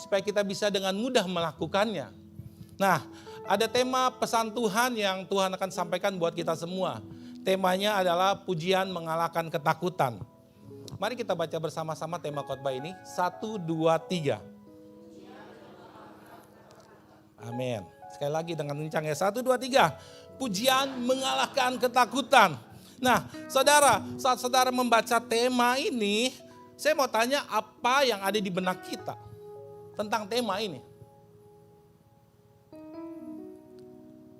supaya kita bisa dengan mudah melakukannya. Nah, ada tema pesan Tuhan yang Tuhan akan sampaikan buat kita semua. Temanya adalah pujian mengalahkan ketakutan. Mari kita baca bersama-sama tema khotbah ini. 1, 2, 3. Amin. Sekali lagi dengan kencang ya. 1, 2, 3. Pujian mengalahkan ketakutan. Nah, saudara, saat saudara membaca tema ini, saya mau tanya apa yang ada di benak kita tentang tema ini.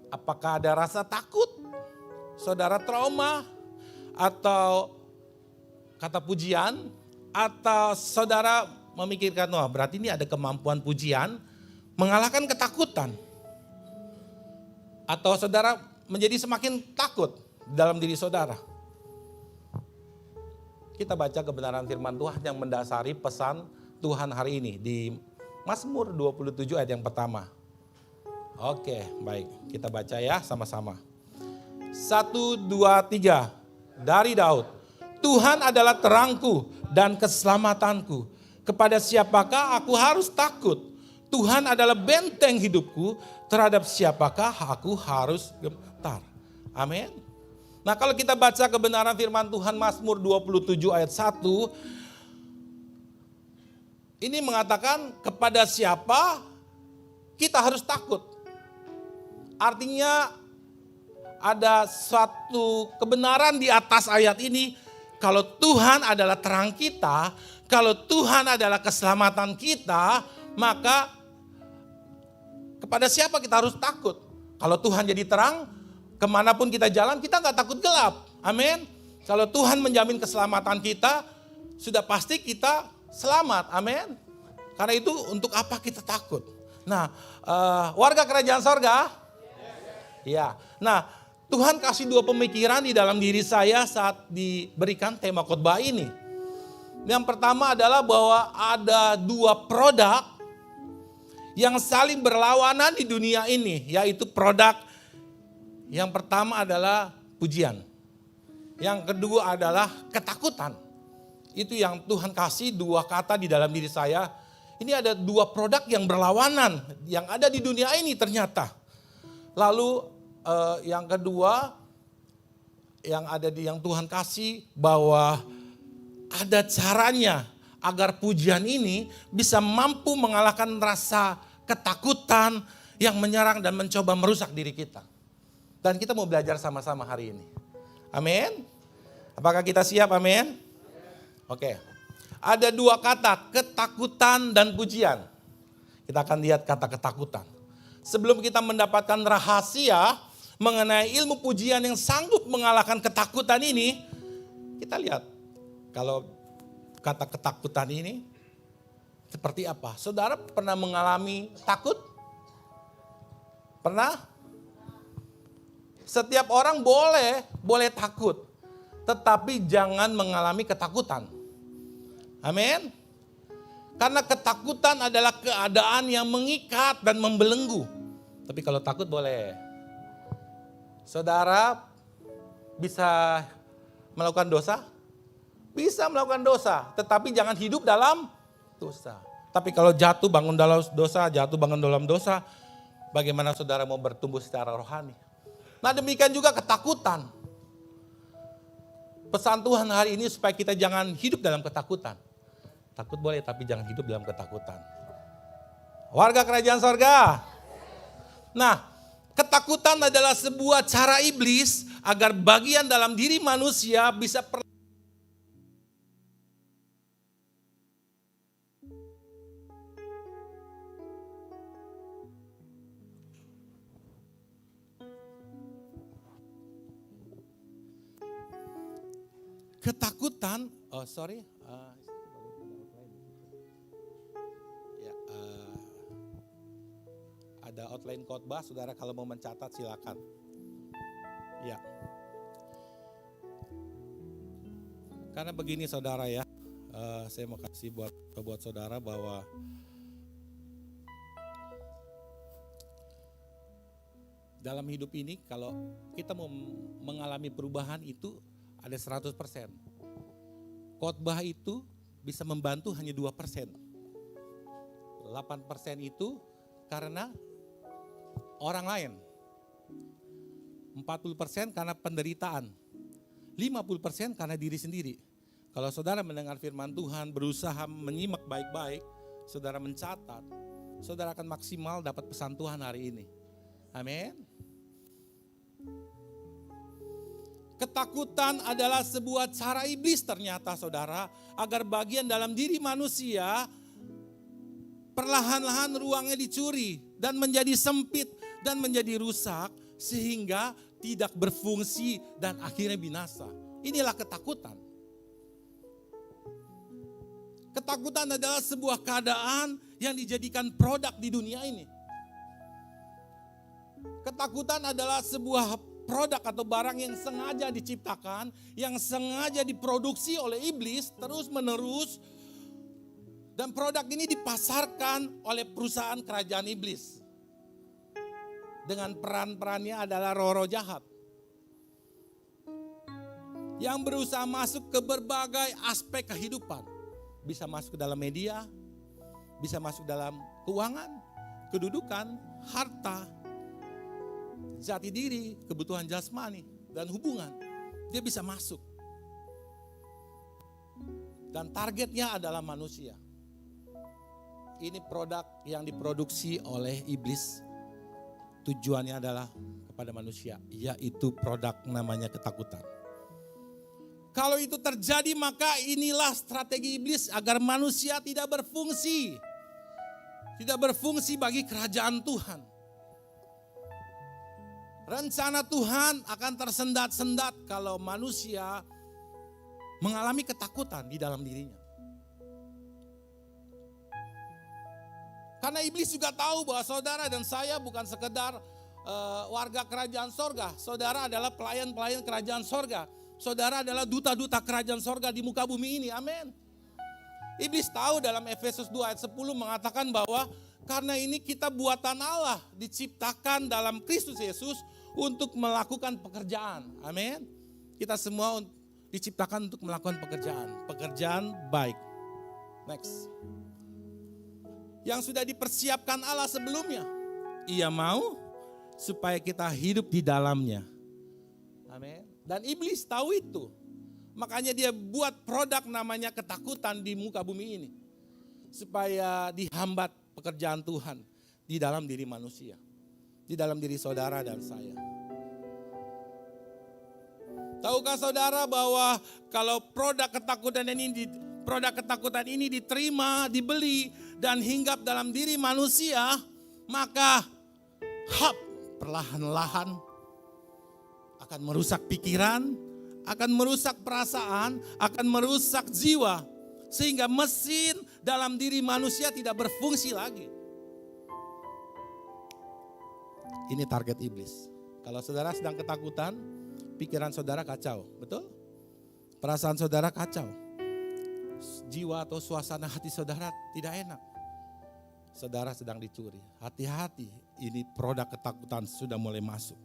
Apakah ada rasa takut? Saudara trauma? Atau kata pujian? Atau saudara memikirkan, wah berarti ini ada kemampuan pujian mengalahkan ketakutan? Atau saudara menjadi semakin takut dalam diri saudara? Kita baca kebenaran firman Tuhan yang mendasari pesan Tuhan hari ini di Mazmur 27 ayat yang pertama. Oke, baik. Kita baca ya sama-sama. 1, 2, 3. Dari Daud. Tuhan adalah terangku dan keselamatanku. Kepada siapakah aku harus takut? Tuhan adalah benteng hidupku. Terhadap siapakah aku harus gentar? Amin. Nah, kalau kita baca kebenaran firman Tuhan Mazmur 27 ayat 1. Ini mengatakan kepada siapa kita harus takut. Artinya ada suatu kebenaran di atas ayat ini. Kalau Tuhan adalah terang kita, kalau Tuhan adalah keselamatan kita, maka kepada siapa kita harus takut? Kalau Tuhan jadi terang, kemanapun kita jalan kita gak takut gelap. Amin. Kalau Tuhan menjamin keselamatan kita, sudah pasti kita selamat. Amin. Karena itu untuk apa kita takut? Nah, warga kerajaan sorga, ya. Nah, Tuhan kasih dua pemikiran di dalam diri saya saat diberikan tema khotbah ini. Yang pertama adalah bahwa ada dua produk yang saling berlawanan di dunia ini, yaitu produk yang pertama adalah pujian. Yang kedua adalah ketakutan. Itu yang Tuhan kasih dua kata di dalam diri saya. Ini ada dua produk yang berlawanan yang ada di dunia ini ternyata. Lalu yang kedua yang ada yang Tuhan kasih bahwa ada caranya agar pujian ini bisa mampu mengalahkan rasa ketakutan yang menyerang dan mencoba merusak diri kita. Dan kita mau belajar sama-sama hari ini. Amin. Apakah kita siap? Amin. Oke. Ada dua kata, ketakutan dan pujian. Kita akan lihat kata ketakutan. Sebelum kita mendapatkan rahasia mengenai ilmu pujian yang sanggup mengalahkan ketakutan ini, kita lihat kalau kata ketakutan ini seperti apa. Saudara pernah mengalami takut? Pernah? Setiap orang boleh takut, tetapi jangan mengalami ketakutan. Amin. Karena ketakutan adalah keadaan yang mengikat dan membelenggu. Tapi kalau takut boleh. Saudara bisa melakukan dosa? Bisa melakukan dosa, tetapi jangan hidup dalam dosa. Tapi kalau jatuh bangun dalam dosa, jatuh bangun dalam dosa, bagaimana saudara mau bertumbuh secara rohani? Nah, demikian juga ketakutan. Pesan Tuhan hari ini supaya kita jangan hidup dalam ketakutan. Takut boleh, tapi jangan hidup dalam ketakutan. Warga kerajaan sorga. Nah, ketakutan adalah sebuah cara iblis agar bagian dalam diri manusia bisa ketakutan. Ada outline khotbah, saudara kalau mau mencatat silakan. Ya. Karena begini saudara ya, saya mau kasih buat saudara bahwa dalam hidup ini kalau kita mau mengalami perubahan itu ada 100%. Khotbah itu bisa membantu hanya 2%. 8% itu karena orang lain. 40% karena penderitaan. 50% karena diri sendiri. Kalau saudara mendengar firman Tuhan, berusaha menyimak baik-baik, saudara mencatat, saudara akan maksimal dapat pesan Tuhan hari ini. Amin. Ketakutan adalah sebuah cara iblis ternyata saudara, agar bagian dalam diri manusia perlahan-lahan ruangnya dicuri dan menjadi sempit dan menjadi rusak sehingga tidak berfungsi dan akhirnya binasa. Inilah ketakutan. Ketakutan adalah sebuah keadaan yang dijadikan produk di dunia ini. Ketakutan adalah sebuah produk atau barang yang sengaja diciptakan, yang sengaja diproduksi oleh iblis terus menerus. Dan produk ini dipasarkan oleh perusahaan kerajaan iblis. Dengan peran-perannya adalah roh-roh jahat. Yang berusaha masuk ke berbagai aspek kehidupan. Bisa masuk ke dalam media, bisa masuk dalam keuangan, kedudukan, harta, jati diri, kebutuhan jasmani, dan hubungan. Dia bisa masuk. Dan targetnya adalah manusia. Ini produk yang diproduksi oleh iblis. Tujuannya adalah kepada manusia, yaitu produk namanya ketakutan. Kalau itu terjadi maka inilah strategi iblis agar manusia tidak berfungsi. Tidak berfungsi bagi kerajaan Tuhan. Rencana Tuhan akan tersendat-sendat kalau manusia mengalami ketakutan di dalam dirinya. Karena iblis juga tahu bahwa saudara dan saya bukan sekedar warga kerajaan sorga. Saudara adalah pelayan-pelayan kerajaan sorga. Saudara adalah duta-duta kerajaan sorga di muka bumi ini. Amin. Iblis tahu dalam Efesus 2 ayat 10 mengatakan bahwa karena ini kita buatan Allah, diciptakan dalam Kristus Yesus untuk melakukan pekerjaan. Amin. Kita semua diciptakan untuk melakukan pekerjaan baik. Next. Yang sudah dipersiapkan Allah sebelumnya. Ia mau supaya kita hidup di dalamnya. Amin. Dan iblis tahu itu. Makanya dia buat produk namanya ketakutan di muka bumi ini. Supaya dihambat pekerjaan Tuhan di dalam diri manusia. Di dalam diri saudara dan saya. Tahukah saudara bahwa kalau produk ketakutan ini diterima, dibeli dan hinggap dalam diri manusia, maka perlahan-lahan akan merusak pikiran, akan merusak perasaan, akan merusak jiwa. Sehingga mesin dalam diri manusia tidak berfungsi lagi. Ini target iblis. Kalau saudara sedang ketakutan, pikiran saudara kacau, betul? Perasaan saudara kacau. Jiwa atau suasana hati saudara tidak enak. Saudara sedang dicuri. Hati-hati, ini produk ketakutan sudah mulai masuk.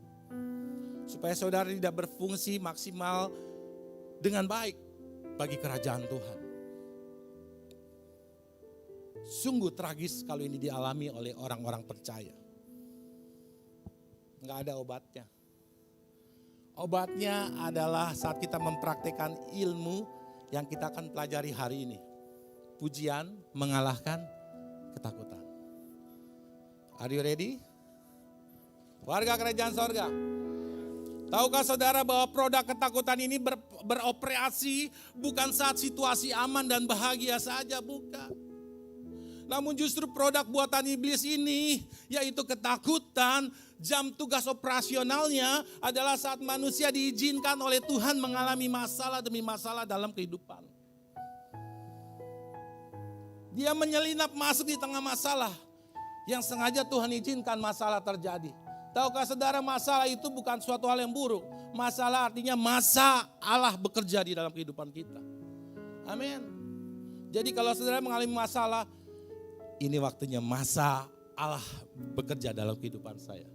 Supaya saudara tidak berfungsi maksimal dengan baik bagi kerajaan Tuhan. Sungguh tragis kalau ini dialami oleh orang-orang percaya. Enggak ada obatnya. Obatnya adalah saat kita mempraktikkan ilmu yang kita akan pelajari hari ini. Pujian mengalahkan ketakutan. Are you ready? Warga kerajaan sorga. Tahukah saudara bahwa produk ketakutan ini beroperasi bukan saat situasi aman dan bahagia saja, bukan. Namun justru produk buatan iblis ini, yaitu ketakutan, jam tugas operasionalnya adalah saat manusia diizinkan oleh Tuhan mengalami masalah demi masalah dalam kehidupan. Dia menyelinap masuk di tengah masalah yang sengaja Tuhan izinkan masalah terjadi. Tahukah saudara, masalah itu bukan suatu hal yang buruk. Masalah artinya masa Allah bekerja di dalam kehidupan kita. Amin. Jadi kalau saudara mengalami masalah, ini waktunya masa Allah bekerja dalam kehidupan saya.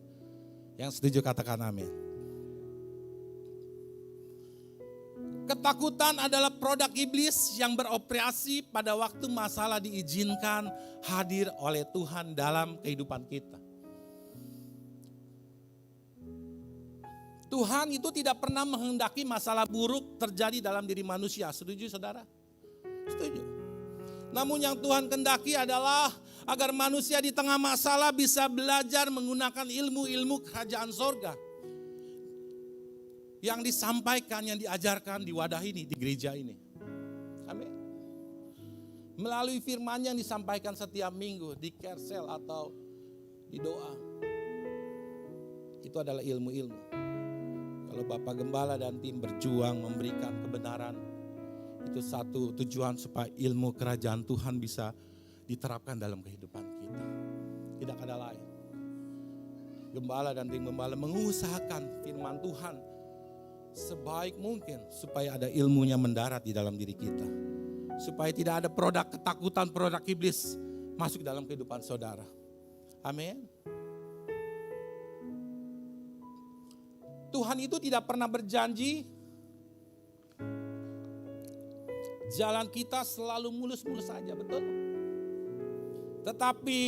Yang setuju katakan amin. Ketakutan adalah produk iblis yang beroperasi pada waktu masalah diizinkan hadir oleh Tuhan dalam kehidupan kita. Tuhan itu tidak pernah menghendaki masalah buruk terjadi dalam diri manusia. Setuju saudara? Setuju. Namun yang Tuhan kehendaki adalah agar manusia di tengah masalah bisa belajar menggunakan ilmu-ilmu kerajaan sorga. Yang disampaikan, yang diajarkan di wadah ini, di gereja ini. Amin. Melalui firman yang disampaikan setiap minggu di kersel atau di doa. Itu adalah ilmu-ilmu. Kalau Bapak Gembala dan tim berjuang memberikan kebenaran, itu satu tujuan supaya ilmu kerajaan Tuhan bisa diterapkan dalam kehidupan kita. Tidak ada lain. Gembala dan tim gembala mengusahakan firman Tuhan sebaik mungkin supaya ada ilmunya mendarat di dalam diri kita. Supaya tidak ada produk ketakutan, produk iblis masuk dalam kehidupan saudara. Amin. Tuhan itu tidak pernah berjanji jalan kita selalu mulus-mulus saja, betul? Tetapi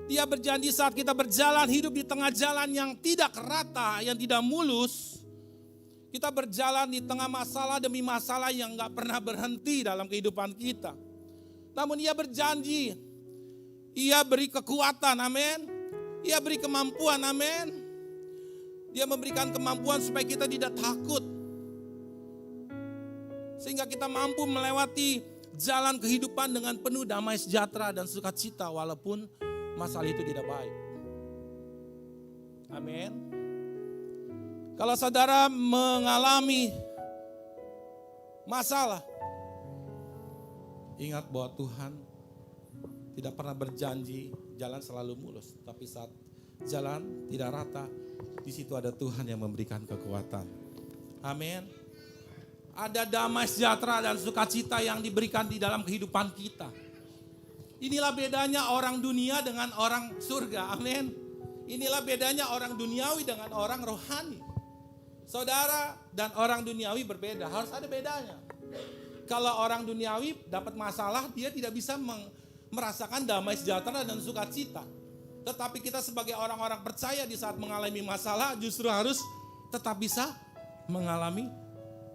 Dia berjanji saat kita berjalan hidup di tengah jalan yang tidak rata, yang tidak mulus, kita berjalan di tengah masalah demi masalah yang gak pernah berhenti dalam kehidupan kita. Namun Ia berjanji, Ia beri kekuatan, amin. Ia beri kemampuan, amin. Dia memberikan kemampuan supaya kita tidak takut. Sehingga kita mampu melewati jalan kehidupan dengan penuh damai sejahtera dan sukacita walaupun masalah itu tidak baik. Amin. Kalau saudara mengalami masalah, ingat bahwa Tuhan tidak pernah berjanji jalan selalu mulus. Tapi saat jalan tidak rata, di situ ada Tuhan yang memberikan kekuatan. Amin. Ada damai sejahtera dan sukacita yang diberikan di dalam kehidupan kita. Inilah bedanya orang dunia dengan orang surga. Amin. Inilah bedanya orang duniawi dengan orang rohani. Saudara dan orang duniawi berbeda, harus ada bedanya. Kalau orang duniawi dapat masalah, dia tidak bisa merasakan damai sejahtera dan sukacita. Tetapi kita sebagai orang-orang percaya di saat mengalami masalah justru harus tetap bisa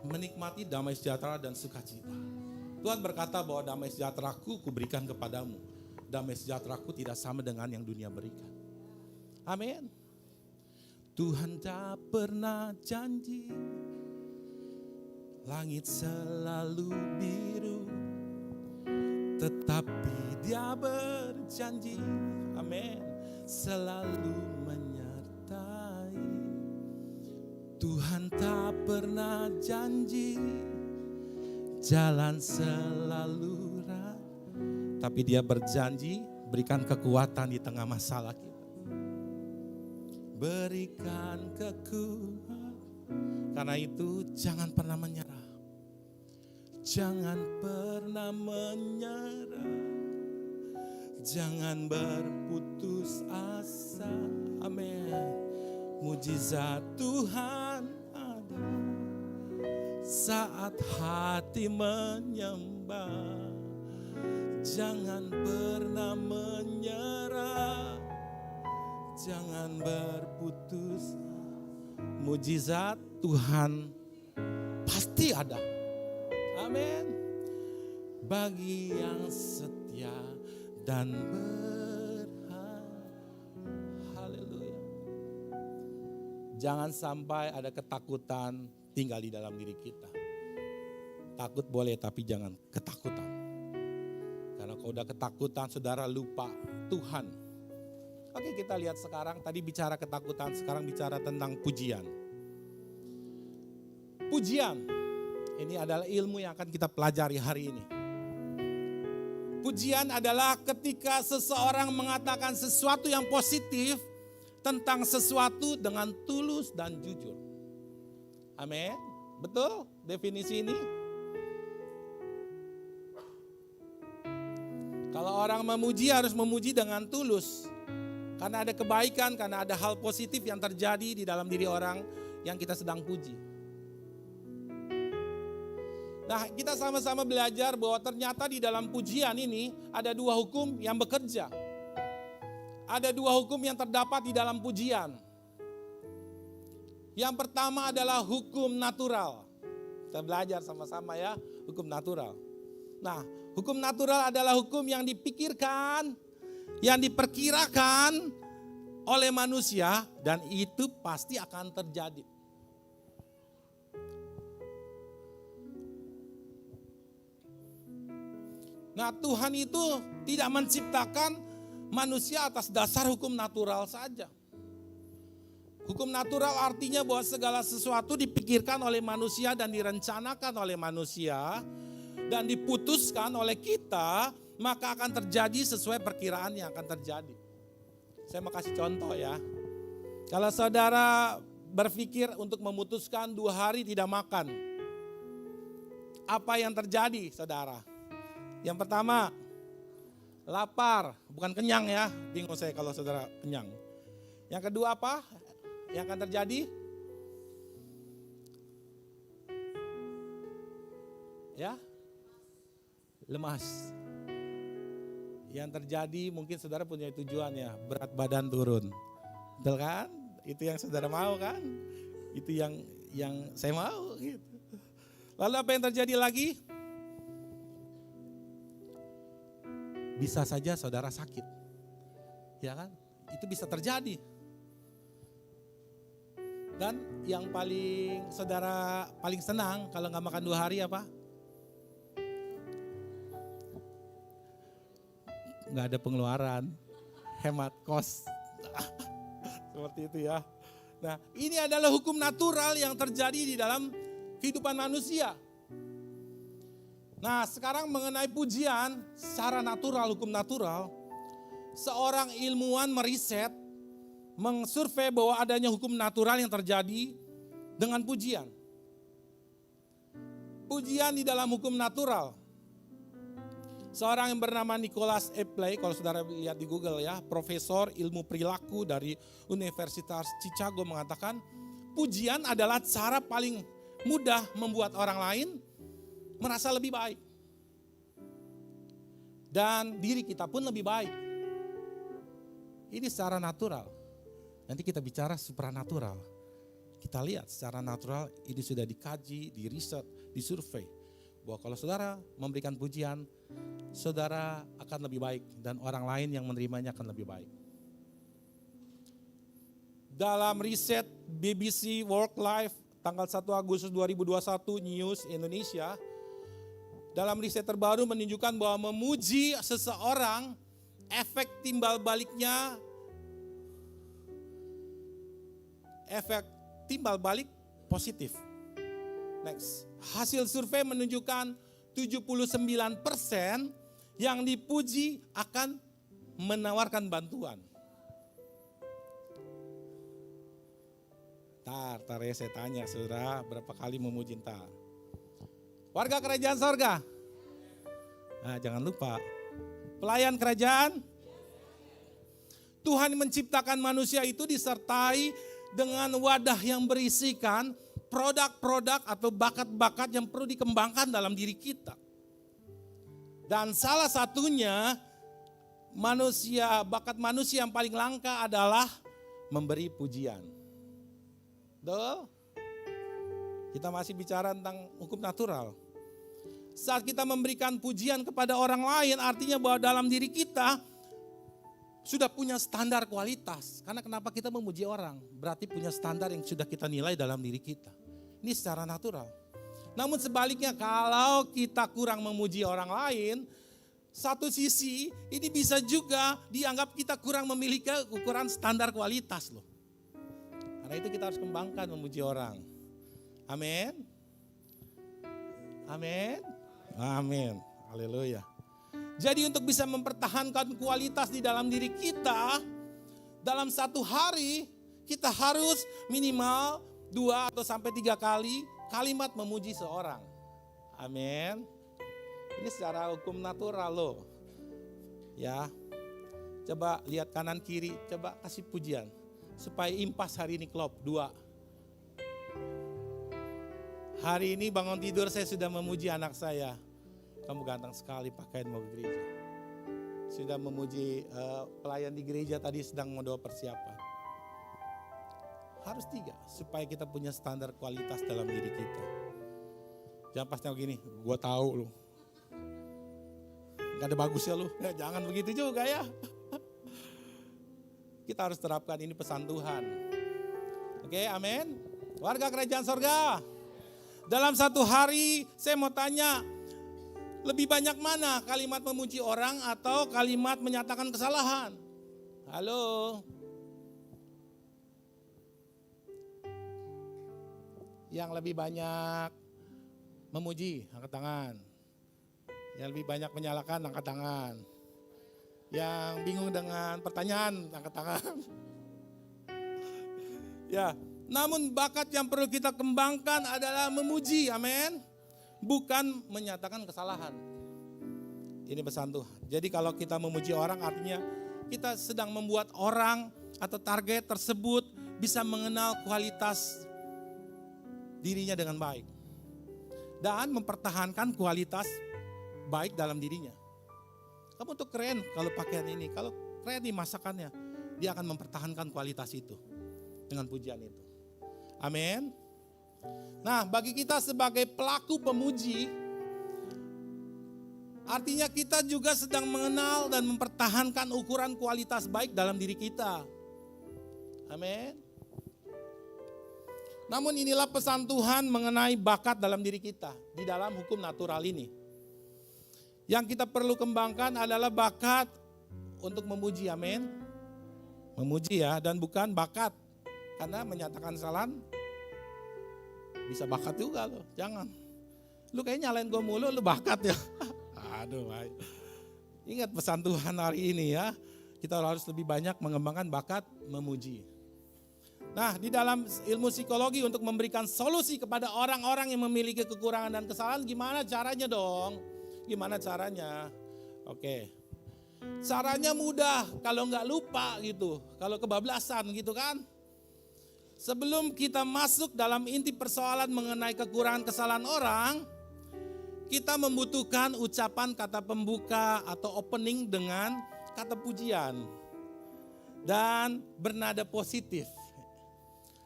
menikmati damai sejahtera dan sukacita. Tuhan berkata bahwa damai sejahteraku kuberikan kepadamu. Damai sejahteraku tidak sama dengan yang dunia berikan. Amin. Tuhan tak pernah janji langit selalu biru, tetapi Dia berjanji, amin, selalu menyertai. Tuhan tak pernah janji jalan selalu rata, tapi Dia berjanji berikan kekuatan di tengah masalah kita. Berikan kekuatan. Karena itu jangan pernah menyerah. Jangan pernah menyerah. Jangan berputus asa. Amin. Mujizat Tuhan ada saat hati menyembah. Jangan pernah menyerah. Jangan berputus. Mujizat Tuhan pasti ada. Amin. Bagi yang setia dan berharap. Haleluya. Jangan sampai ada ketakutan tinggal di dalam diri kita. Takut boleh tapi jangan ketakutan. Karena kalau udah ketakutan saudara lupa Tuhan. Oke, kita lihat sekarang, tadi bicara ketakutan, sekarang bicara tentang pujian. Pujian, ini adalah ilmu yang akan kita pelajari hari ini. Pujian adalah ketika seseorang mengatakan sesuatu yang positif tentang sesuatu dengan tulus dan jujur. Amin, betul definisi ini? Kalau orang memuji harus memuji dengan tulus. Karena ada kebaikan, karena ada hal positif yang terjadi di dalam diri orang yang kita sedang puji. Nah, kita sama-sama belajar bahwa ternyata di dalam pujian ini ada dua hukum yang bekerja. Ada dua hukum yang terdapat di dalam pujian. Yang pertama adalah hukum natural. Kita belajar sama-sama ya, hukum natural. Nah, hukum natural adalah hukum yang dipikirkan, yang diperkirakan oleh manusia dan itu pasti akan terjadi. Nah, Tuhan itu tidak menciptakan manusia atas dasar hukum natural saja. Hukum natural artinya bahwa segala sesuatu dipikirkan oleh manusia dan direncanakan oleh manusia dan diputuskan oleh kita, maka akan terjadi sesuai perkiraan yang akan terjadi. Saya mau kasih contoh ya. Kalau saudara berpikir untuk memutuskan 2 hari tidak makan, apa yang terjadi saudara? Yang pertama, lapar, bukan kenyang ya. Bingung saya kalau saudara kenyang. Yang kedua apa? Yang akan terjadi? Ya, lemas. Yang terjadi mungkin saudara punya tujuan ya, berat badan turun. Betul kan? Itu yang saudara mau kan? Itu yang saya mau gitu. Lalu apa yang terjadi lagi? Bisa saja saudara sakit. Ya kan? Itu bisa terjadi. Dan yang saudara paling senang kalau nggak makan 2 hari apa? Nggak ada pengeluaran, hemat kos. Seperti itu ya. Nah, ini adalah hukum natural yang terjadi di dalam kehidupan manusia. Nah, sekarang mengenai pujian secara natural, hukum natural. Seorang ilmuwan meriset, mengsurvei bahwa adanya hukum natural yang terjadi dengan pujian. Pujian di dalam hukum natural. Seorang yang bernama Nicholas Epley, kalau saudara lihat di Google ya, profesor ilmu perilaku dari Universitas Chicago mengatakan, pujian adalah cara paling mudah membuat orang lain merasa lebih baik. Dan diri kita pun lebih baik. Ini secara natural. Nanti kita bicara supranatural. Kita lihat secara natural ini sudah dikaji, diriset, disurvei. Bahwa kalau saudara memberikan pujian, saudara akan lebih baik dan orang lain yang menerimanya akan lebih baik. Dalam riset BBC Work Life tanggal 1 Agustus 2021 News Indonesia, dalam riset terbaru menunjukkan bahwa memuji seseorang efek timbal balik positif. Next. Hasil survei menunjukkan 79% yang dipuji akan menawarkan bantuan. Tar ya saya tanya saudara berapa kali memuji entar. Warga kerajaan sorga. Nah, jangan lupa. Pelayan kerajaan. Tuhan menciptakan manusia itu disertai dengan wadah yang berisikan produk-produk atau bakat-bakat yang perlu dikembangkan dalam diri kita. Dan salah satunya bakat manusia yang paling langka adalah memberi pujian. Betul? Kita masih bicara tentang hukum natural. Saat kita memberikan pujian kepada orang lain, artinya bahwa dalam diri kita sudah punya standar kualitas. Karena kenapa kita memuji orang? Berarti punya standar yang sudah kita nilai dalam diri kita. Ini secara natural. Namun sebaliknya kalau kita kurang memuji orang lain, satu sisi ini bisa juga dianggap kita kurang memiliki ukuran standar kualitas loh. Karena itu kita harus kembangkan memuji orang. Amin. Amin. Amin. Haleluya. Jadi untuk bisa mempertahankan kualitas di dalam diri kita, dalam satu hari kita harus minimal 2 atau sampai 3 kali kalimat memuji seorang. Amin. Ini secara hukum natural loh. Ya. Coba lihat kanan kiri, coba kasih pujian. Supaya impas hari ini klop 2. Hari ini bangun tidur saya sudah memuji anak saya. Kamu ganteng sekali pakaian mau ke gereja. Sudah memuji pelayan di gereja tadi sedang mendoa persiapan. Harus 3 supaya kita punya standar kualitas dalam diri kita. Jangan pas gini, gua tahu lu. Gak ada bagusnya lu. Ya, jangan begitu juga ya. Kita harus terapkan, ini pesan Tuhan. Oke, amin. Warga kerajaan sorga. Dalam satu hari saya mau tanya, lebih banyak mana kalimat memuji orang atau kalimat menyatakan kesalahan? Halo. Yang lebih banyak memuji, angkat tangan. Yang lebih banyak menyalahkan, angkat tangan. Yang bingung dengan pertanyaan, angkat tangan. Ya, namun bakat yang perlu kita kembangkan adalah memuji, amin. Bukan menyatakan kesalahan. Ini pesan Tuhan. Jadi kalau kita memuji orang artinya kita sedang membuat orang atau target tersebut bisa mengenal kualitas dirinya dengan baik. Dan mempertahankan kualitas baik dalam dirinya. Kamu tuh keren kalau pakaian ini, kalau keren nih masakannya, dia akan mempertahankan kualitas itu dengan pujian itu. Amin. Nah, bagi kita sebagai pelaku pemuji, artinya kita juga sedang mengenal dan mempertahankan ukuran kualitas baik dalam diri kita. Amin. Namun inilah pesan Tuhan mengenai bakat dalam diri kita di dalam hukum natural ini. Yang kita perlu kembangkan adalah bakat untuk memuji, amin. Memuji ya, dan bukan bakat. Karena menyatakan kesalahan bisa bakat juga loh, jangan. Lu kayak nyalain gue mulu, lu bakat ya. Aduh, baik. Ingat pesan Tuhan hari ini ya. Kita harus lebih banyak mengembangkan bakat memuji. Nah, di dalam ilmu psikologi untuk memberikan solusi kepada orang-orang yang memiliki kekurangan dan kesalahan, gimana caranya dong? Gimana caranya? Oke. Caranya mudah, kalau nggak lupa gitu, kalau kebablasan gitu kan. Sebelum kita masuk dalam inti persoalan mengenai kekurangan kesalahan orang, kita membutuhkan ucapan kata pembuka atau opening dengan kata pujian. Dan bernada positif.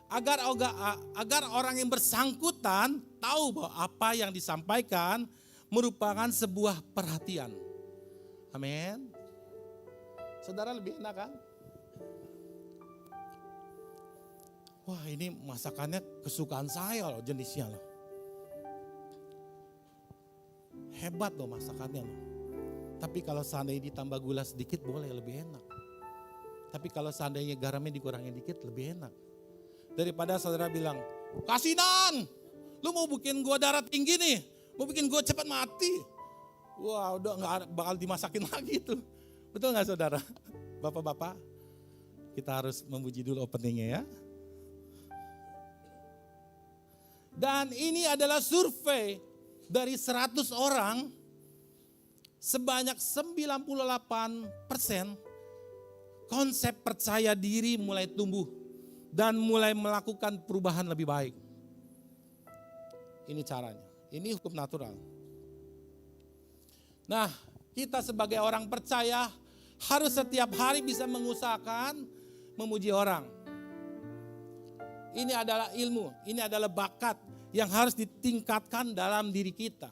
Agar orang yang bersangkutan tahu bahwa apa yang disampaikan merupakan sebuah perhatian. Amin. Saudara lebih enak kan? Wah, ini masakannya kesukaan saya loh, jenisnya loh. Hebat loh masakannya loh. Tapi kalau seandainya ditambah gula sedikit boleh, lebih enak. Tapi kalau seandainya garamnya dikurangin dikit lebih enak. Daripada saudara bilang, kasinan, lu mau bikin gua darah tinggi nih, mau bikin gua cepat mati. Wah, udah gak bakal dimasakin lagi tuh. Betul gak saudara? Bapak-bapak, kita harus memuji dulu openingnya ya. Dan ini adalah survei dari 100 orang, sebanyak 98% konsep percaya diri mulai tumbuh dan mulai melakukan perubahan lebih baik. Ini caranya, ini hukum natural. Nah, kita sebagai orang percaya harus setiap hari bisa mengusahakan memuji orang. Ini adalah ilmu, ini adalah bakat yang harus ditingkatkan dalam diri kita.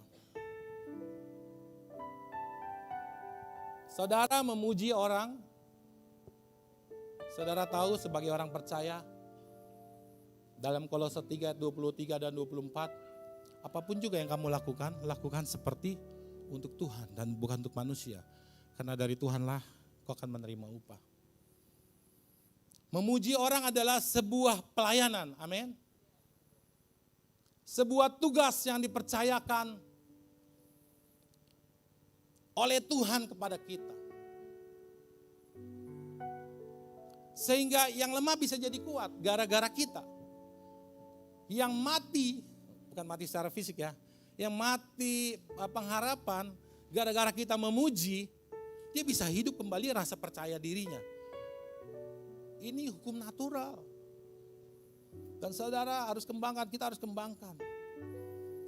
Saudara memuji orang, saudara tahu sebagai orang percaya, dalam Kolose 3, 23 dan 24, apapun juga yang kamu lakukan, lakukan seperti untuk Tuhan dan bukan untuk manusia. Karena dari Tuhanlah kau akan menerima upah. Memuji orang adalah sebuah pelayanan, amin. Sebuah tugas yang dipercayakan oleh Tuhan kepada kita. Sehingga yang lemah bisa jadi kuat gara-gara kita. Yang mati, bukan mati secara fisik ya, yang mati pengharapan gara-gara kita memuji, dia bisa hidup kembali rasa percaya dirinya. Ini hukum natural. Dan saudara harus kembangkan, kita harus kembangkan.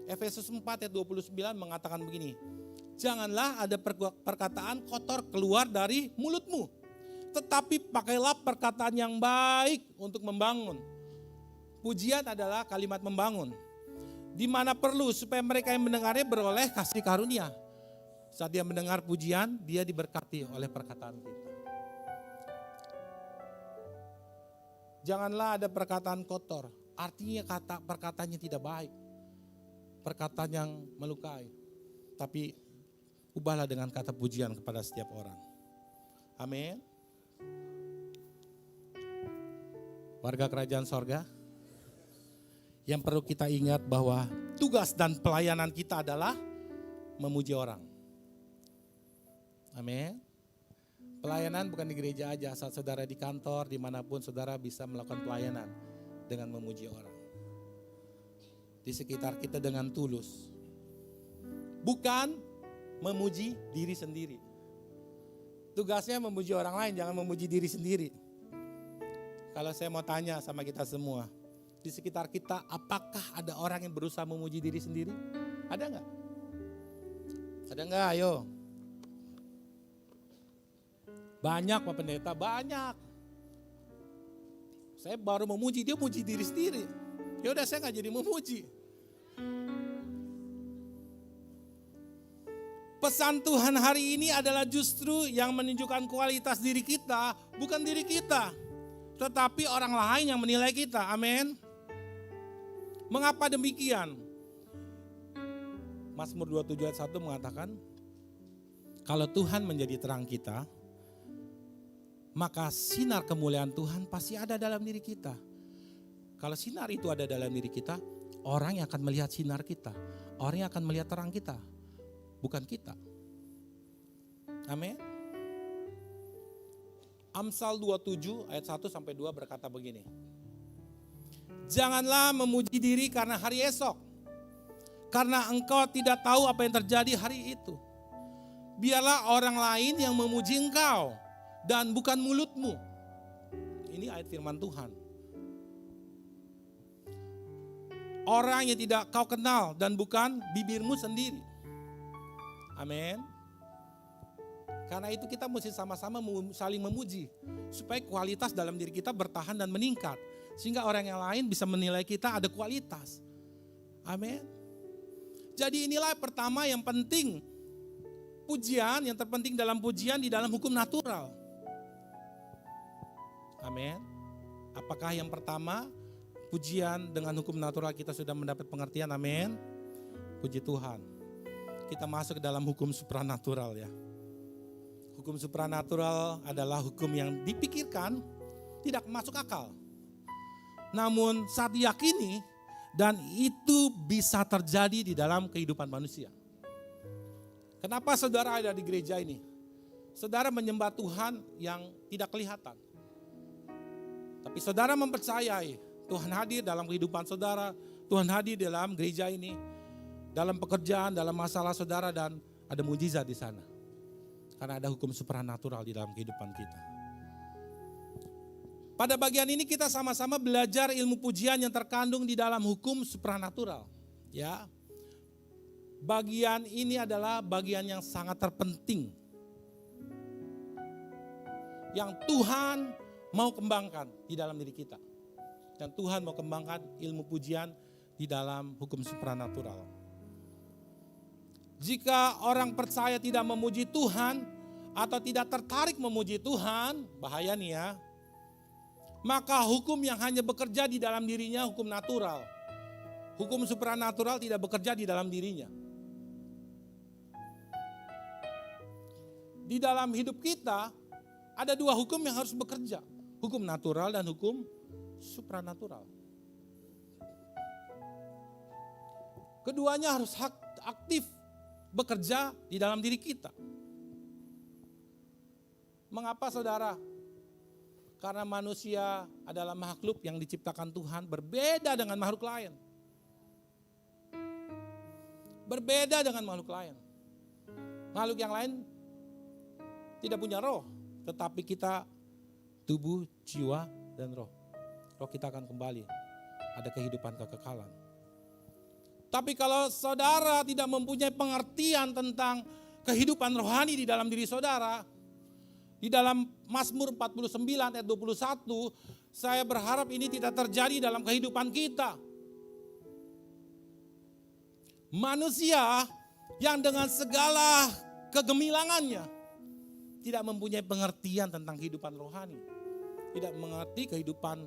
Efesus 4 ayat 29 mengatakan begini. Janganlah ada perkataan kotor keluar dari mulutmu. Tetapi pakailah perkataan yang baik untuk membangun. Pujian adalah kalimat membangun. Di mana perlu supaya mereka yang mendengarnya beroleh kasih karunia. Saat dia mendengar pujian, dia diberkati oleh perkataan kita. Janganlah ada perkataan kotor. Artinya perkataannya tidak baik. Perkataan yang melukai. Tapi ubahlah dengan kata pujian kepada setiap orang. Amin. Warga kerajaan sorga, yang perlu kita ingat bahwa tugas dan pelayanan kita adalah memuji orang. Amin. Pelayanan bukan di gereja aja, saat saudara di kantor, dimanapun saudara bisa melakukan pelayanan dengan memuji orang. Di sekitar kita dengan tulus. Bukan memuji diri sendiri. Tugasnya memuji orang lain, jangan memuji diri sendiri. Kalau saya mau tanya sama kita semua, di sekitar kita apakah ada orang yang berusaha memuji diri sendiri? Ada enggak? Ada enggak? Ayo. Banyak Pak Pendeta, banyak. Saya baru memuji, dia muji diri sendiri. Ya udah saya enggak jadi memuji. Pesan Tuhan hari ini adalah justru yang menunjukkan kualitas diri kita, bukan diri kita. Tetapi orang lain yang menilai kita, amin. Mengapa demikian? Mazmur 27 ayat 1 mengatakan, kalau Tuhan menjadi terang kita, maka sinar kemuliaan Tuhan pasti ada dalam diri kita. Kalau sinar itu ada dalam diri kita, orang yang akan melihat sinar kita, orang yang akan melihat terang kita, bukan kita. Amin. Amsal 27 ayat 1 sampai 2 berkata begini. Janganlah memuji diri karena hari esok, karena engkau tidak tahu apa yang terjadi hari itu. Biarlah orang lain yang memuji engkau dan bukan mulutmu. Ini ayat firman Tuhan. Orang yang tidak kau kenal dan bukan bibirmu sendiri. Amin. Karena itu kita mesti sama-sama saling memuji. Supaya kualitas dalam diri kita bertahan dan meningkat. Sehingga orang yang lain bisa menilai kita ada kualitas. Amin. Jadi inilah pertama yang penting. Pujian, yang terpenting dalam pujian di dalam hukum natural. Amin. Apakah yang pertama pujian dengan hukum natural kita sudah mendapat pengertian? Amin. Puji Tuhan. Kita masuk ke dalam hukum supranatural ya. Hukum supranatural adalah hukum yang dipikirkan tidak masuk akal. Namun saat diyakini dan itu bisa terjadi di dalam kehidupan manusia. Kenapa saudara ada di gereja ini? Saudara menyembah Tuhan yang tidak kelihatan. Tapi saudara mempercayai Tuhan hadir dalam kehidupan saudara, Tuhan hadir dalam gereja ini, dalam pekerjaan, dalam masalah saudara, dan ada mujizat di sana. Karena ada hukum supranatural di dalam kehidupan kita. Pada bagian ini kita sama-sama belajar ilmu pujian yang terkandung di dalam hukum supranatural. Ya, bagian ini adalah bagian yang sangat terpenting. Yang Tuhan mau kembangkan di dalam diri kita. Dan Tuhan mau kembangkan ilmu pujian di dalam hukum supranatural. Jika orang percaya tidak memuji Tuhan atau tidak tertarik memuji Tuhan, bahaya nih ya. Maka hukum yang hanya bekerja di dalam dirinya hukum natural. Hukum supranatural tidak bekerja di dalam dirinya. Di dalam hidup kita ada dua hukum yang harus bekerja. Hukum natural dan hukum supranatural. Keduanya harus aktif bekerja di dalam diri kita. Mengapa saudara? Karena manusia adalah makhluk yang diciptakan Tuhan berbeda dengan makhluk lain. Berbeda dengan makhluk lain. Makhluk yang lain tidak punya roh, tetapi kita tubuh, jiwa, dan roh. Roh kita akan kembali, ada kehidupan kekekalan. Tapi kalau saudara tidak mempunyai pengertian tentang kehidupan rohani di dalam diri saudara, di dalam Mazmur 49 ayat 21, saya berharap ini tidak terjadi dalam kehidupan kita. Manusia yang dengan segala kegemilangannya tidak mempunyai pengertian tentang kehidupan rohani, tidak mengerti kehidupan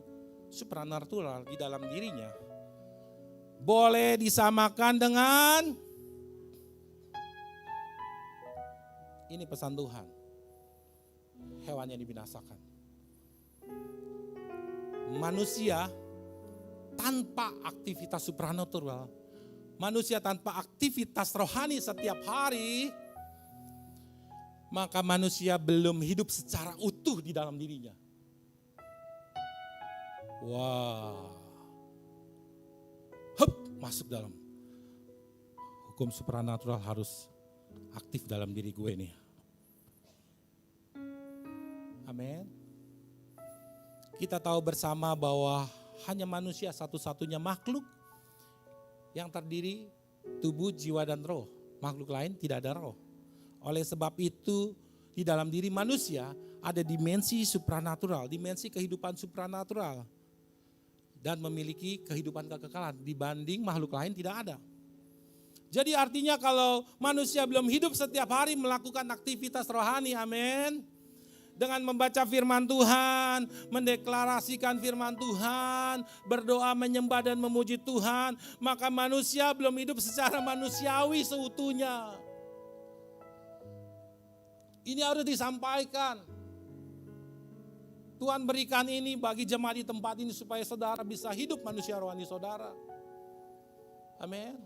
supranatural di dalam dirinya, boleh disamakan dengan, ini pesan Tuhan, hewan yang dibinasakan. Manusia tanpa aktivitas supranatural, manusia tanpa aktivitas rohani setiap hari, maka manusia belum hidup secara utuh di dalam dirinya. Wah, masuk dalam hukum supranatural harus aktif dalam diri gue nih. Amin. Kita tahu bersama bahwa hanya manusia satu-satunya makhluk yang terdiri tubuh, jiwa, dan roh. Makhluk lain tidak ada roh. Oleh sebab itu di dalam diri manusia ada dimensi supranatural, dimensi kehidupan supranatural. Dan memiliki kehidupan kekekalan dibanding makhluk lain tidak ada. Jadi artinya kalau manusia belum hidup setiap hari melakukan aktivitas rohani, amin. Dengan membaca firman Tuhan, mendeklarasikan firman Tuhan, berdoa, menyembah dan memuji Tuhan, maka manusia belum hidup secara manusiawi seutuhnya. Ini harus disampaikan. Tuhan berikan ini bagi jemaat di tempat ini supaya saudara bisa hidup manusia rohani saudara. Amin.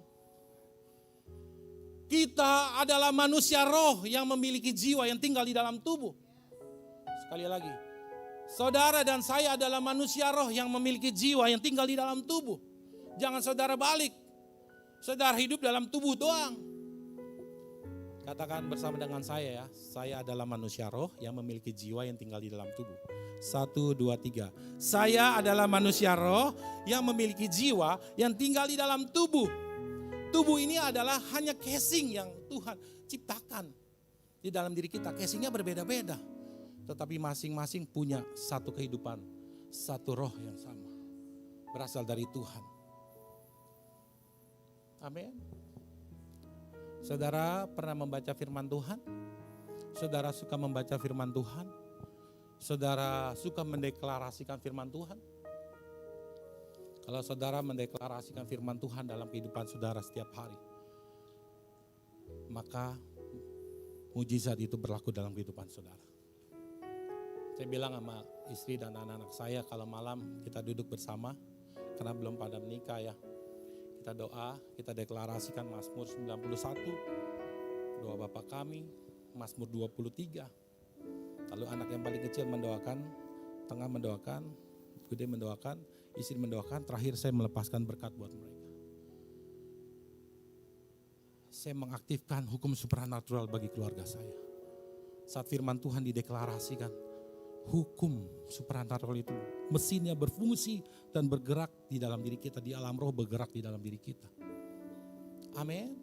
Kita adalah manusia roh yang memiliki jiwa yang tinggal di dalam tubuh. Sekali lagi, saudara dan saya adalah manusia roh yang memiliki jiwa yang tinggal di dalam tubuh. Jangan saudara balik. Saudara hidup dalam tubuh doang. Katakan bersama dengan saya ya, saya adalah manusia roh yang memiliki jiwa yang tinggal di dalam tubuh. 1, 2, 3. Saya adalah manusia roh yang memiliki jiwa yang tinggal di dalam tubuh. Tubuh ini adalah hanya casing yang Tuhan ciptakan di dalam diri kita. Casingnya berbeda-beda. Tetapi masing-masing punya satu kehidupan, satu roh yang sama. Berasal dari Tuhan. Amin. Saudara pernah membaca firman Tuhan? Saudara suka membaca firman Tuhan? Saudara suka mendeklarasikan firman Tuhan? Kalau saudara mendeklarasikan firman Tuhan dalam kehidupan saudara setiap hari, maka mujizat itu berlaku dalam kehidupan saudara. Saya bilang sama istri dan anak-anak saya kalau malam kita duduk bersama, karena belum pada menikah ya. Kita doa, kita deklarasikan Mazmur 91, doa Bapa kami, Mazmur 23. Lalu anak yang paling kecil mendoakan, tengah mendoakan, gede mendoakan, istri mendoakan, terakhir saya melepaskan berkat buat mereka. Saya mengaktifkan hukum supranatural bagi keluarga saya. Saat firman Tuhan dideklarasikan, hukum supranatural itu mesinnya berfungsi dan bergerak di dalam diri kita, di alam roh bergerak di dalam diri kita. Amin.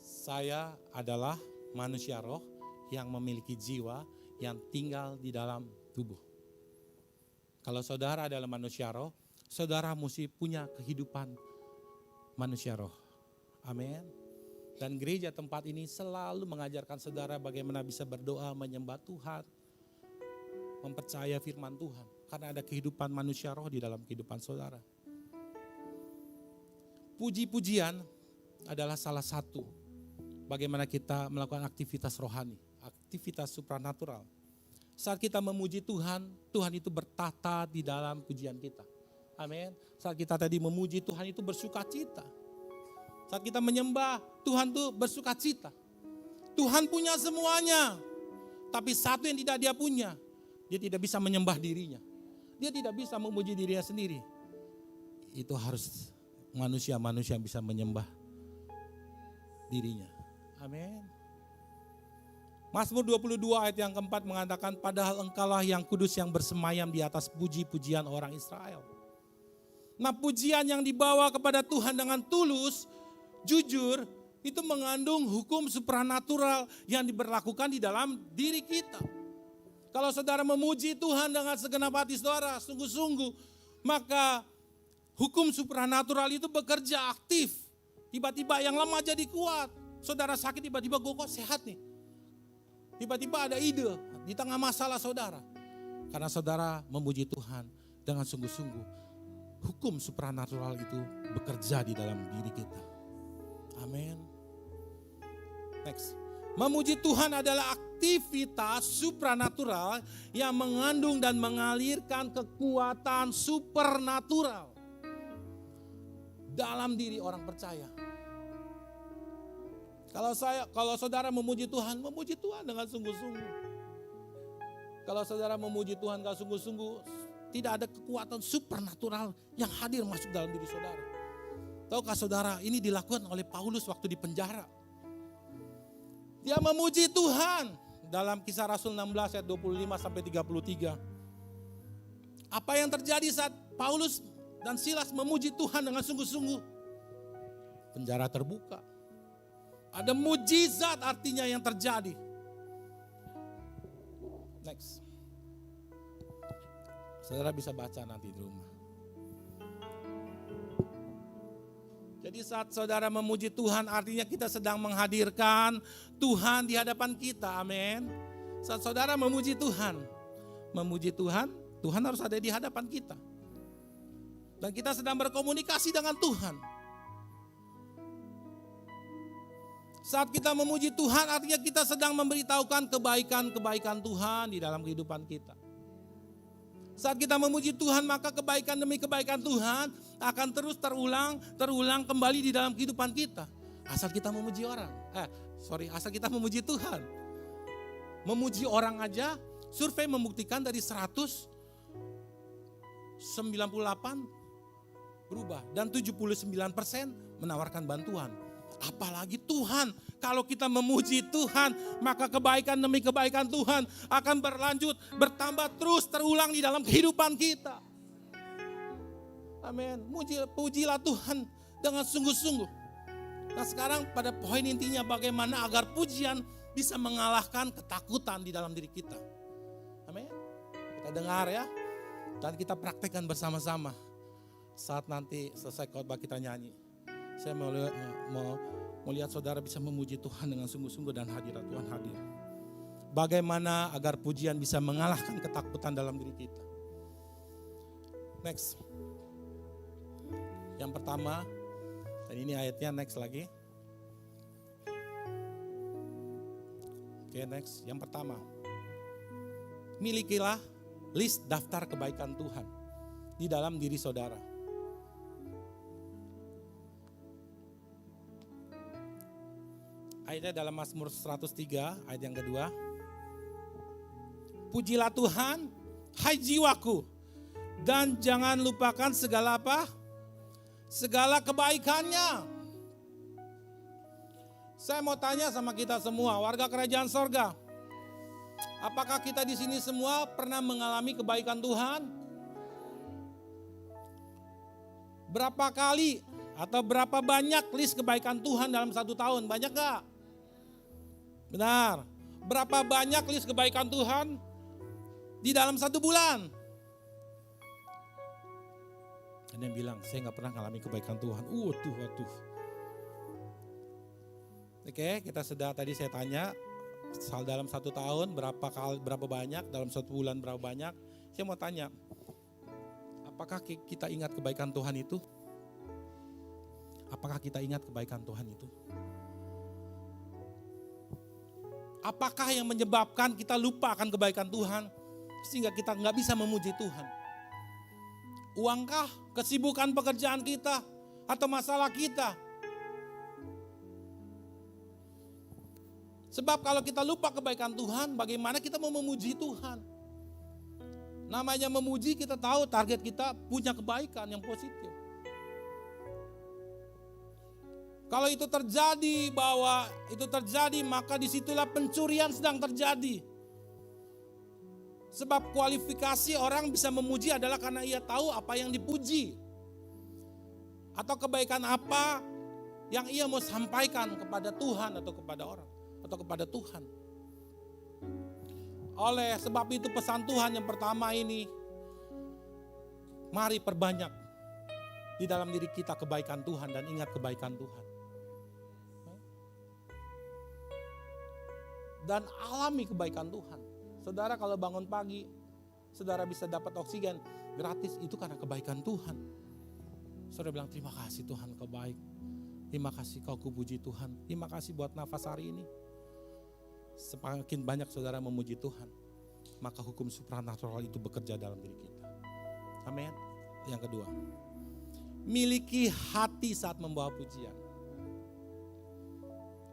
Saya adalah manusia roh yang memiliki jiwa yang tinggal di dalam tubuh. Kalau saudara adalah manusia roh, saudara mesti punya kehidupan manusia roh. Amin. Dan gereja tempat ini selalu mengajarkan saudara bagaimana bisa berdoa, menyembah Tuhan, mempercaya firman Tuhan. Karena ada kehidupan manusia roh di dalam kehidupan saudara. Puji-pujian adalah salah satu bagaimana kita melakukan aktivitas rohani, aktivitas supranatural. Saat kita memuji Tuhan, Tuhan itu bertata di dalam pujian kita. Amin. Saat kita tadi memuji Tuhan itu bersuka cita. Saat kita menyembah, Tuhan itu bersuka cita. Tuhan punya semuanya. Tapi satu yang tidak dia punya, dia tidak bisa menyembah dirinya. Dia tidak bisa memuji dirinya sendiri. Itu harus manusia-manusia yang bisa menyembah dirinya. Amin. Mazmur 22 ayat yang keempat mengatakan, padahal engkaulah yang kudus yang bersemayam di atas puji-pujian orang Israel. Nah, pujian yang dibawa kepada Tuhan dengan tulus, jujur, itu mengandung hukum supranatural yang diberlakukan di dalam diri kita. Kalau saudara memuji Tuhan dengan segenap hati saudara, sungguh-sungguh, maka hukum supranatural itu bekerja aktif. Tiba-tiba yang lemah jadi kuat. Saudara sakit, tiba-tiba gue kok sehat nih. Tiba-tiba ada ide di tengah masalah saudara. Karena saudara memuji Tuhan dengan sungguh-sungguh. Hukum supranatural itu bekerja di dalam diri kita. Amin. Next. Memuji Tuhan adalah aktivitas supranatural yang mengandung dan mengalirkan kekuatan supernatural dalam diri orang percaya. Kalau saudara memuji Tuhan dengan sungguh-sungguh. Kalau saudara memuji Tuhan dengan sungguh-sungguh, tidak ada kekuatan supernatural yang hadir masuk dalam diri saudara. Tahukah saudara, ini dilakukan oleh Paulus waktu di penjara. Dia memuji Tuhan dalam Kisah Rasul 16 ayat 25 sampai 33. Apa yang terjadi saat Paulus dan Silas memuji Tuhan dengan sungguh-sungguh? Penjara terbuka. Ada mujizat artinya yang terjadi. Next. Saudara bisa baca nanti di rumah. Jadi saat saudara memuji Tuhan artinya kita sedang menghadirkan Tuhan di hadapan kita. Amin. Saat saudara memuji Tuhan, Tuhan harus ada di hadapan kita. Dan kita sedang berkomunikasi dengan Tuhan. Saat kita memuji Tuhan artinya kita sedang memberitahukan kebaikan-kebaikan Tuhan di dalam kehidupan kita. Saat kita memuji Tuhan maka kebaikan demi kebaikan Tuhan akan terus terulang kembali di dalam kehidupan kita. Asal kita memuji orang. Asal kita memuji Tuhan. Memuji orang aja, survei membuktikan dari 198 berubah. Dan 79% menawarkan bantuan. Apalagi Tuhan, kalau kita memuji Tuhan, maka kebaikan demi kebaikan Tuhan akan berlanjut, bertambah terus, terulang di dalam kehidupan kita. Amin. Pujilah Tuhan dengan sungguh-sungguh. Nah sekarang pada poin intinya bagaimana agar pujian bisa mengalahkan ketakutan di dalam diri kita. Amin. Kita dengar ya, dan kita praktekkan bersama-sama saat nanti selesai khotbah kita nyanyi. Saya mau lihat saudara bisa memuji Tuhan dengan sungguh-sungguh dan hadirat Tuhan hadir. Bagaimana agar pujian bisa mengalahkan ketakutan dalam diri kita. Next. Yang pertama, dan ini ayatnya next lagi. Oke, next. Yang pertama. Milikilah list daftar kebaikan Tuhan di dalam diri saudara. Ayatnya dalam Mazmur 103 ayat yang kedua. Pujilah Tuhan, hai jiwaku, dan jangan lupakan segala apa? Segala kebaikannya. Saya mau tanya sama kita semua, warga kerajaan sorga. Apakah kita di sini semua pernah mengalami kebaikan Tuhan? Berapa kali atau berapa banyak list kebaikan Tuhan dalam 1 tahun? Banyak gak? Benar. Berapa banyak list kebaikan Tuhan di dalam 1 bulan? Ada yang bilang, saya gak pernah mengalami kebaikan Tuhan. Waduh. Oke, kita sudah tadi saya tanya, dalam 1 tahun berapa banyak, dalam 1 bulan berapa banyak. Saya mau tanya, apakah kita ingat kebaikan Tuhan itu? Apakah kita ingat kebaikan Tuhan itu? Apakah yang menyebabkan kita lupa akan kebaikan Tuhan sehingga kita nggak bisa memuji Tuhan? Uangkah, kesibukan pekerjaan kita, atau masalah kita? Sebab kalau kita lupa kebaikan Tuhan, bagaimana kita mau memuji Tuhan? Namanya memuji, kita tahu target kita punya kebaikan yang positif. Kalau itu terjadi, bahwa itu terjadi, maka disitulah pencurian sedang terjadi. Sebab kualifikasi orang bisa memuji adalah karena ia tahu apa yang dipuji. Atau kebaikan apa yang ia mau sampaikan kepada Tuhan atau kepada orang atau kepada Tuhan. Oleh sebab itu pesan Tuhan yang pertama ini, mari perbanyak di dalam diri kita kebaikan Tuhan dan ingat kebaikan Tuhan. Dan alami kebaikan Tuhan. Saudara kalau bangun pagi, saudara bisa dapat oksigen gratis, itu karena kebaikan Tuhan. Saudara bilang, terima kasih Tuhan kau baik. Terima kasih kau kupuji Tuhan. Terima kasih buat nafas hari ini. Semakin banyak saudara memuji Tuhan, maka hukum supranatural itu bekerja dalam diri kita. Amin. Yang kedua, miliki hati saat membawa pujian.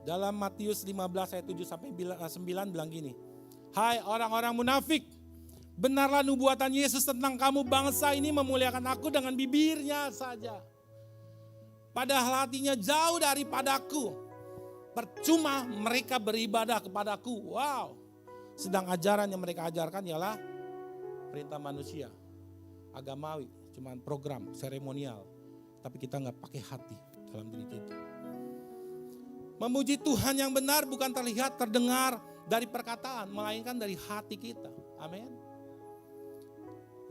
Dalam Matius 15 ayat 7-9 bilang gini, hai orang-orang munafik, benarlah nubuatan Yesus tentang kamu bangsa ini memuliakan aku dengan bibirnya saja, padahal hatinya jauh daripadaku. Percuma mereka beribadah kepadaku. Wow. Sedang ajaran yang mereka ajarkan ialah perintah manusia, agamawi, cuman program, seremonial. Tapi kita nggak pakai hati dalam diri kita. Memuji Tuhan yang benar bukan terlihat, terdengar dari perkataan, melainkan dari hati kita. Amin.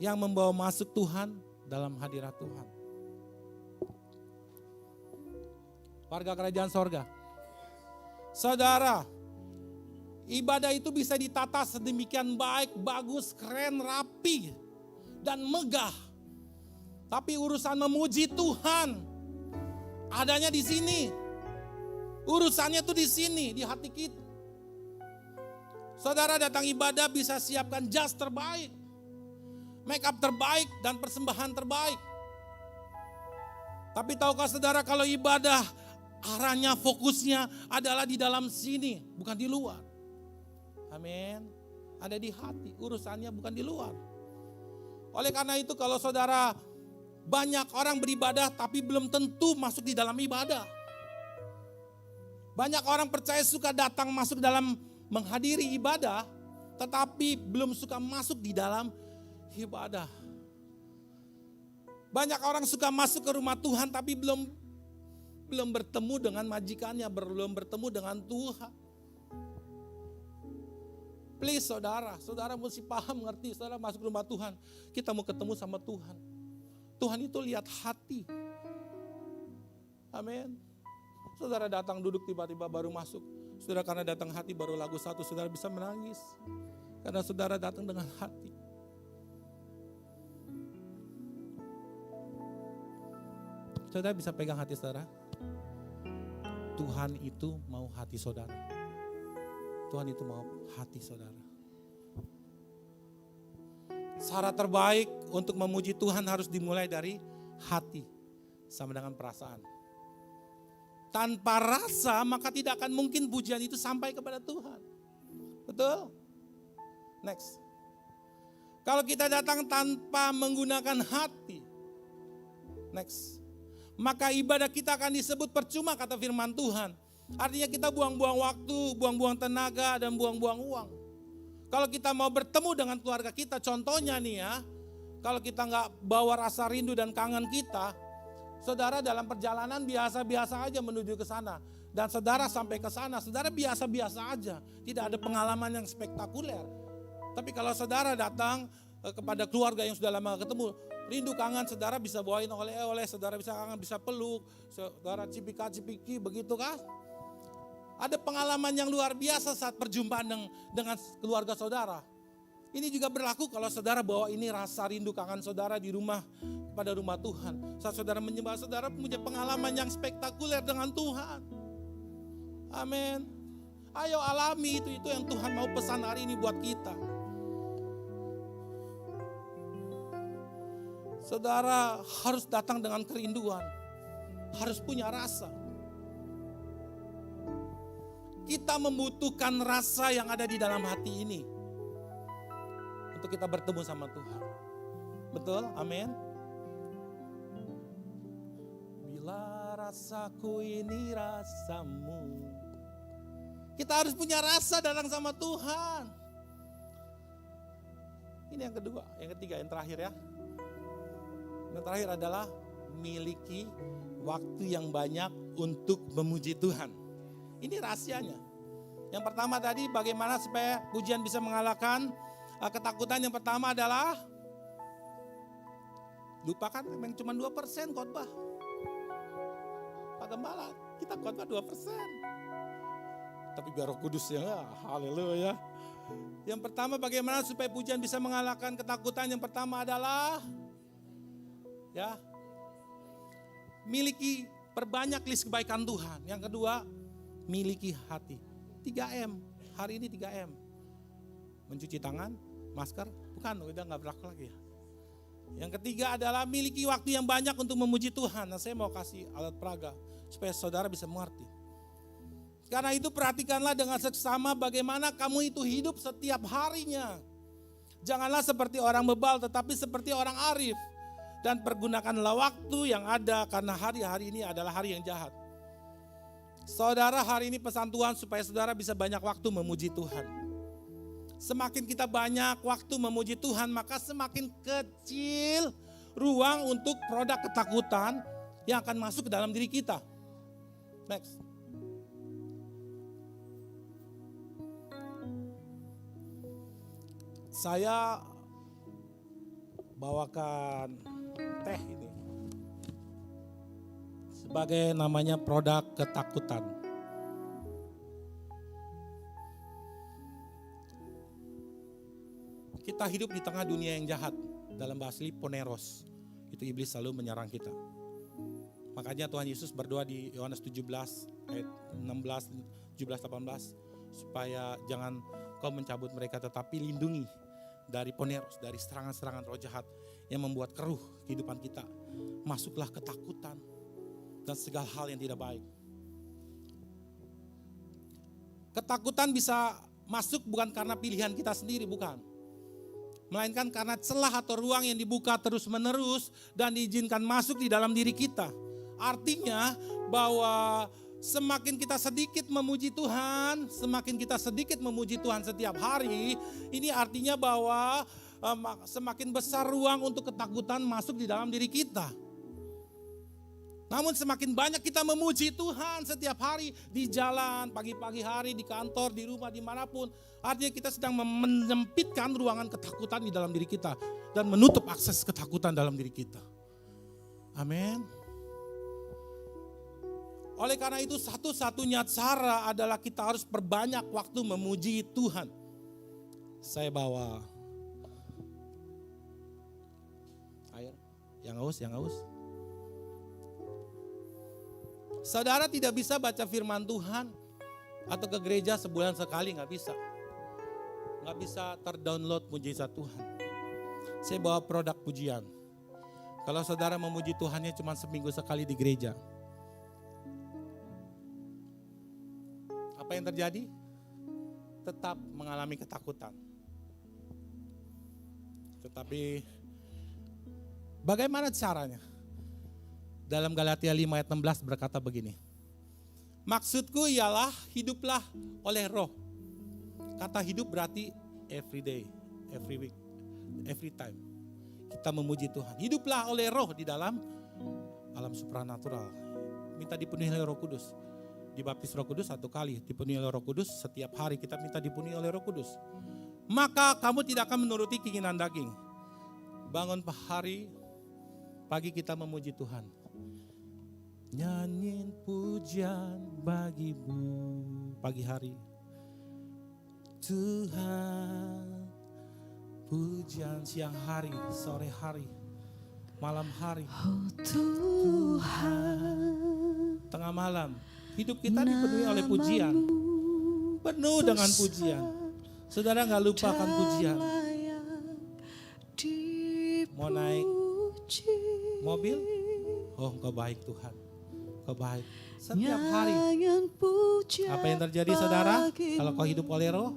Yang membawa masuk Tuhan dalam hadirat Tuhan. Warga kerajaan sorga. Saudara, ibadah itu bisa ditata sedemikian baik, bagus, keren, rapi, dan megah. Tapi urusan memuji Tuhan adanya di sini. Urusannya tuh di sini, di hati kita. Saudara datang ibadah bisa siapkan jas terbaik, make up terbaik, dan persembahan terbaik. Tapi tahukah saudara kalau ibadah arahnya, fokusnya adalah di dalam sini, bukan di luar. Amin. Ada di hati, urusannya bukan di luar. Oleh karena itu kalau saudara, banyak orang beribadah tapi belum tentu masuk di dalam ibadah. Banyak orang percaya suka datang masuk dalam menghadiri ibadah, tetapi belum suka masuk di dalam ibadah. Banyak orang suka masuk ke rumah Tuhan tapi belum bertemu dengan majikannya, belum bertemu dengan Tuhan. Please saudara mesti paham, ngerti. Saudara masuk rumah Tuhan, kita mau ketemu sama Tuhan. Tuhan itu lihat hati. Amin. Saudara datang duduk tiba-tiba baru masuk. Saudara karena datang hati baru lagu satu, saudara bisa menangis. Karena saudara datang dengan hati. Saudara bisa pegang hati saudara. Tuhan itu mau hati saudara. Tuhan itu mau hati saudara. Syarat terbaik untuk memuji Tuhan harus dimulai dari hati. Sama dengan perasaan. Tanpa rasa maka tidak akan mungkin pujian itu sampai kepada Tuhan. Betul? Next. Kalau kita datang tanpa menggunakan hati. Next. Maka ibadah kita akan disebut percuma kata firman Tuhan. Artinya kita buang-buang waktu, buang-buang tenaga, dan buang-buang uang. Kalau kita mau bertemu dengan keluarga kita, contohnya nih ya. Kalau kita nggak bawa rasa rindu dan kangen kita, saudara dalam perjalanan biasa-biasa aja menuju ke sana. Dan saudara sampai ke sana, saudara biasa-biasa aja. Tidak ada pengalaman yang spektakuler. Tapi kalau saudara datang kepada keluarga yang sudah lama ketemu, rindu kangen, saudara bisa bawain oleh-oleh, saudara bisa kangen, bisa peluk, saudara cipika-cipiki, begitu kan? Ada pengalaman yang luar biasa saat perjumpaan dengan keluarga saudara. Ini juga berlaku kalau saudara bawa ini rasa rindu kangen saudara di rumah, pada rumah Tuhan. Saat saudara menyembah, saudara punya pengalaman yang spektakuler dengan Tuhan. Amin. Ayo alami itu yang Tuhan mau pesan hari ini buat kita. Saudara harus datang dengan kerinduan. Harus punya rasa. Kita membutuhkan rasa yang ada di dalam hati ini. Untuk kita bertemu sama Tuhan. Betul? Amin. Bila rasaku ini rasamu. Kita harus punya rasa datang sama Tuhan. Ini yang kedua, yang ketiga, yang terakhir ya. Yang terakhir adalah miliki waktu yang banyak untuk memuji Tuhan. Ini rahasianya. Yang pertama tadi bagaimana supaya pujian bisa mengalahkan ketakutan. Yang pertama adalah lupakan memang cuma 2% khotbah. Pak Gembala, kita khotbah 2%. Tapi biar Roh Kudus ya, haleluya. Yang pertama bagaimana supaya pujian bisa mengalahkan ketakutan. Yang pertama adalah miliki, perbanyak list kebaikan Tuhan. Yang kedua, miliki hati. 3M, hari ini 3M. Mencuci tangan, masker, bukan, udah gak berlaku lagi ya. Yang ketiga adalah miliki waktu yang banyak untuk memuji Tuhan. Nah, saya mau kasih alat peraga supaya saudara bisa mengerti. Karena itu perhatikanlah dengan seksama bagaimana kamu itu hidup setiap harinya. Janganlah seperti orang bebal tetapi seperti orang arif. Dan pergunakanlah waktu yang ada karena hari-hari ini adalah hari yang jahat. Saudara, hari ini pesan Tuhan supaya saudara bisa banyak waktu memuji Tuhan. Semakin kita banyak waktu memuji Tuhan maka semakin kecil ruang untuk produk ketakutan yang akan masuk ke dalam diri kita. Next. Saya bawakan teh ini sebagai namanya produk ketakutan. Kita hidup di tengah dunia yang jahat. Dalam bahasa Poneros. Itu iblis selalu menyerang kita. Makanya Tuhan Yesus berdoa di Yohanes 17 ayat 16, 17, 18 supaya jangan kau mencabut mereka tetapi lindungi dari Poneros, dari serangan-serangan roh jahat yang membuat keruh kehidupan kita. Masuklah ketakutan dan segala hal yang tidak baik. Ketakutan bisa masuk bukan karena pilihan kita sendiri, bukan. Melainkan karena celah atau ruang yang dibuka terus-menerus dan diizinkan masuk di dalam diri kita. Artinya bahwa semakin kita sedikit memuji Tuhan, semakin kita sedikit memuji Tuhan setiap hari, ini artinya bahwa semakin besar ruang untuk ketakutan masuk di dalam diri kita. Namun semakin banyak kita memuji Tuhan setiap hari, di jalan, pagi-pagi hari, di kantor, di rumah, dimanapun, artinya kita sedang menyempitkan ruangan ketakutan di dalam diri kita dan menutup akses ketakutan dalam diri kita. Amin. Oleh karena itu satu-satunya cara adalah kita harus perbanyak waktu memuji Tuhan. Saya bawa air, yang haus. Saudara tidak bisa baca firman Tuhan atau ke gereja sebulan sekali, gak bisa. Gak bisa terdownload mujizat Tuhan. Saya bawa produk pujian. Kalau saudara memuji Tuhannya cuma seminggu sekali di gereja, apa yang terjadi? Tetap mengalami ketakutan. Tetapi bagaimana caranya? Dalam Galatia 5 ayat 16 berkata begini. Maksudku ialah hiduplah oleh roh. Kata hidup berarti every day, every week, every time. Kita memuji Tuhan. Hiduplah oleh roh di dalam alam supranatural. Minta dipenuhi oleh Roh Kudus. Dibaptis Roh Kudus 1 kali, dipenuhi oleh Roh Kudus setiap hari kita minta dipenuhi oleh Roh Kudus. Maka kamu tidak akan menuruti keinginan daging. Bangun pagi kita memuji Tuhan. Nyanyiin pujian bagimu pagi hari. Tuhan, pujian siang hari, sore hari, malam hari. Oh Tuhan, tengah malam. Hidup kita dipenuhi oleh pujian. Penuh dengan pujian. Saudara gak lupakan pujian. Mau naik mobil? Oh engkau baik Tuhan. Engkau baik. Setiap hari. Apa yang terjadi saudara? Kalau kau hidup oleh roh,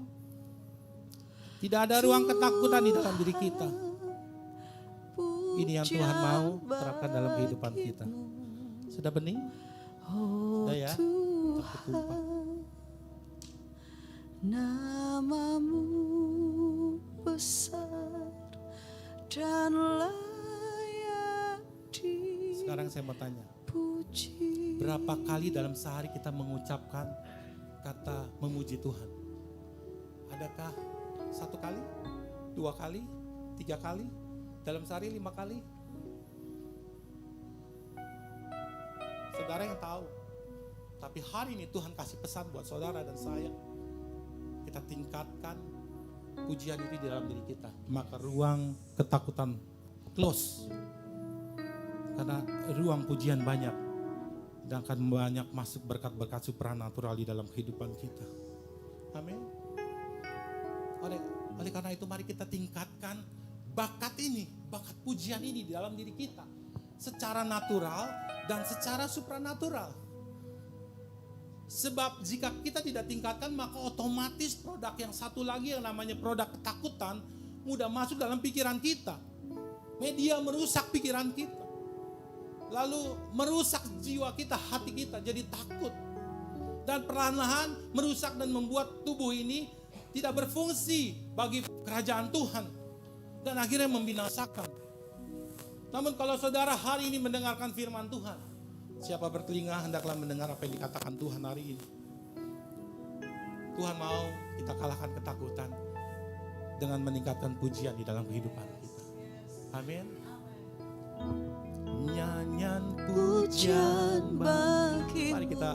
tidak ada ruang ketakutan di dalam diri kita. Ini yang Tuhan mau terapkan dalam kehidupan kita. Sudah bening? Udah ya? Tertumpah. Namamu besar dan layak Sekarang saya mau tanya, puji berapa kali dalam sehari kita mengucapkan kata memuji Tuhan? Adakah 1 kali, 2 kali, 3 kali, dalam sehari 5 kali? Saudara yang tahu. Tapi hari ini Tuhan kasih pesan buat saudara dan saya. Kita tingkatkan pujian itu di dalam diri kita. Maka ruang ketakutan close. Karena ruang pujian banyak. Dan akan banyak masuk berkat-berkat supranatural di dalam kehidupan kita. Amin. Oleh karena itu mari kita tingkatkan bakat ini, bakat pujian ini di dalam diri kita. Secara natural dan secara supranatural. Sebab jika kita tidak tingkatkan maka otomatis produk yang satu lagi yang namanya produk ketakutan mudah masuk dalam pikiran kita. Media merusak pikiran kita. Lalu merusak jiwa kita, hati kita jadi takut. Dan perlahan-lahan merusak dan membuat tubuh ini tidak berfungsi bagi kerajaan Tuhan. Dan akhirnya membinasakan. Namun kalau saudara hari ini mendengarkan firman Tuhan, siapa bertelinga hendaklah mendengar apa yang dikatakan Tuhan hari ini. Tuhan mau kita kalahkan ketakutan dengan meningkatkan pujian di dalam kehidupan kita. Amin. Nyanyian pujian pujian bagimu. Mari kita